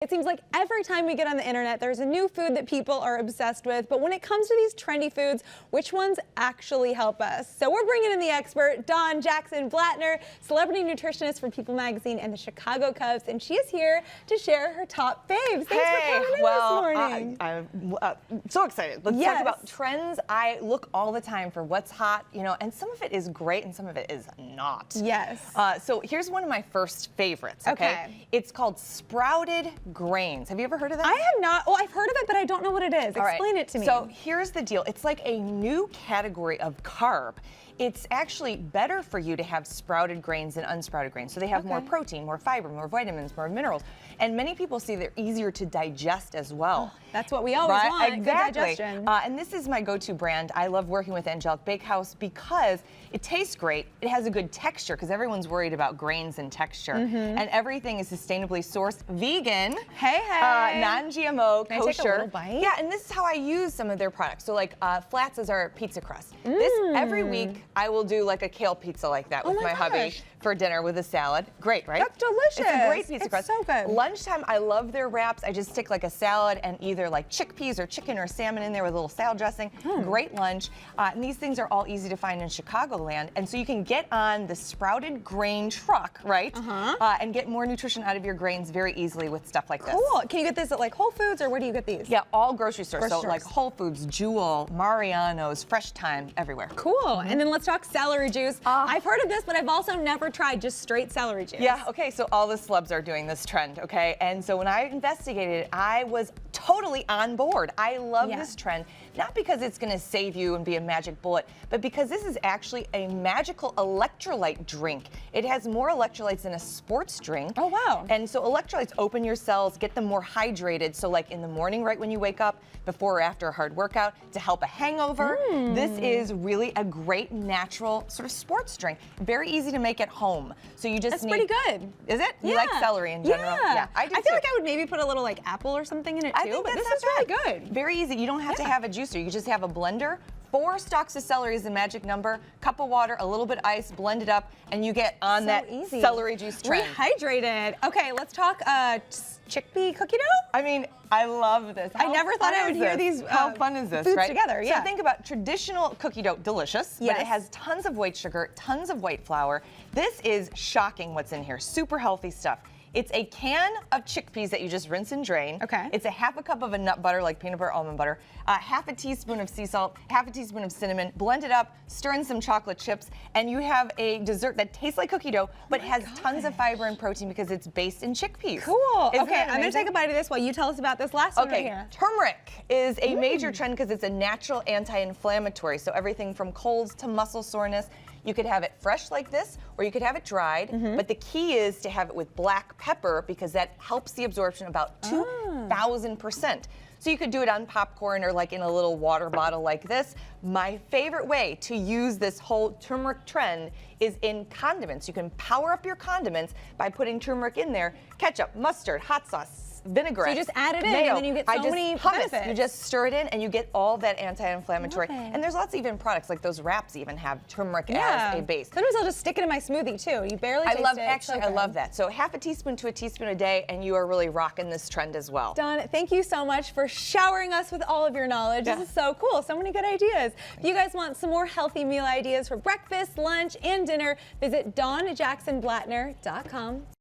It seems like every time we get on the internet, there's a new food that people are obsessed with. But when it comes to these trendy foods, which ones actually help us? So we're bringing in the expert, Dawn Jackson Blatner, celebrity nutritionist for People Magazine and the Chicago Cubs. And she is here to share her top faves. Thanks for coming in this morning. I'm so excited. Let's talk about trends. I look all the time for what's hot, and some of it is great and some of it is not. Yes. So here's one of my first favorites, okay? It's called sprouted grains. Have you ever heard of that? I have not. Well, I've heard of it, but I don't know what it is. Explain it to me. So here's the deal. It's like a new category of carb. It's actually better for you to have sprouted grains than unsprouted grains. So they have more protein, more fiber, more vitamins, more minerals. And many people see they're easier to digest as well. That's what we always want, exactly. Good digestion. And this is my go-to brand. I love working with Angelic Bakehouse because it tastes great. It has a good texture because everyone's worried about grains and texture. And everything is sustainably sourced, vegan, non-GMO, kosher. Can I take a little bite? Yeah, and this is how I use some of their products. So like flats is our pizza crust. This every week I will do like a kale pizza like that with my hubby for dinner with a salad. Great, right? That's delicious. It's a great pizza crust. So good. Lunchtime, I love their wraps. I just stick like a salad and either like chickpeas or chicken or salmon in there with a little salad dressing. Great lunch. And these things are all easy to find in Chicagoland. And so you can get on the sprouted grain truck, right? And get more nutrition out of your grains very easily with stuff like this. Cool. Can you get this at like Whole Foods or where do you get these? Yeah, all grocery stores. So like Whole Foods, Jewel, Mariano's, Fresh Time, everywhere. Cool. And then let's talk celery juice. I've heard of this, but I've also never tried just straight celery juice. Yeah, okay, so all the celebs are doing this trend, okay? And so when I investigated it, I was totally on board. I love this trend, not because it's gonna save you and be a magic bullet, but because this is actually a magical electrolyte drink. It has more electrolytes than a sports drink. Oh, wow. And so electrolytes open your cells, get them more hydrated. So like in the morning, right when you wake up, before or after a hard workout, to help a hangover. This is really a great natural sort of sports drink. Very easy to make at home. So you just need... That's pretty good. Is it? You like celery in general? Yeah, I do I feel like I would maybe put a little like apple or something in it too. I think but that's this is really good. Very easy. You don't have to have a juicer. You can just have a blender. 4 stalks of celery is the magic number. Cup of water, a little bit of ice, blend it up, and you get on that celery juice trend. Rehydrated. Okay, let's talk chickpea cookie dough. I mean, I love this. I never thought I would hear these How fun is this, foods right? together. Yeah. So think about traditional cookie dough, delicious, but it has tons of white sugar, tons of white flour. This is shocking what's in here. Super healthy stuff. It's a can of chickpeas that you just rinse and drain. It's a half a cup of a nut butter, like peanut butter, almond butter, half a teaspoon of sea salt, half a teaspoon of cinnamon, blend it up, stir in some chocolate chips, and you have a dessert that tastes like cookie dough, but has tons of fiber and protein because it's based in chickpeas. Cool. Okay, I'm gonna take a bite of this while you tell us about this last one right here. Turmeric is a major trend because it's a natural anti-inflammatory. So everything from colds to muscle soreness. You could have it fresh like this, or you could have it dried, but the key is to have it with black pepper because that helps the absorption about 2,000%. So you could do it on popcorn or like in a little water bottle like this. My favorite way to use this whole turmeric trend is in condiments. You can power up your condiments by putting turmeric in there. Ketchup, mustard, hot sauce, vinaigrette. So you just add it in and then you get so many benefits. You just stir it in and you get all that anti-inflammatory. And there's lots of even products like those wraps even have turmeric as a base. Sometimes I'll just stick it in my smoothie too. You barely taste it. Actually, I love that. So half a teaspoon to a teaspoon a day and you are really rocking this trend as well. Dawn, thank you so much for showering us with all of your knowledge. This is so cool. So many good ideas. If you guys want some more healthy meal ideas for breakfast, lunch, and dinner, visit DawnJacksonBlatner.com.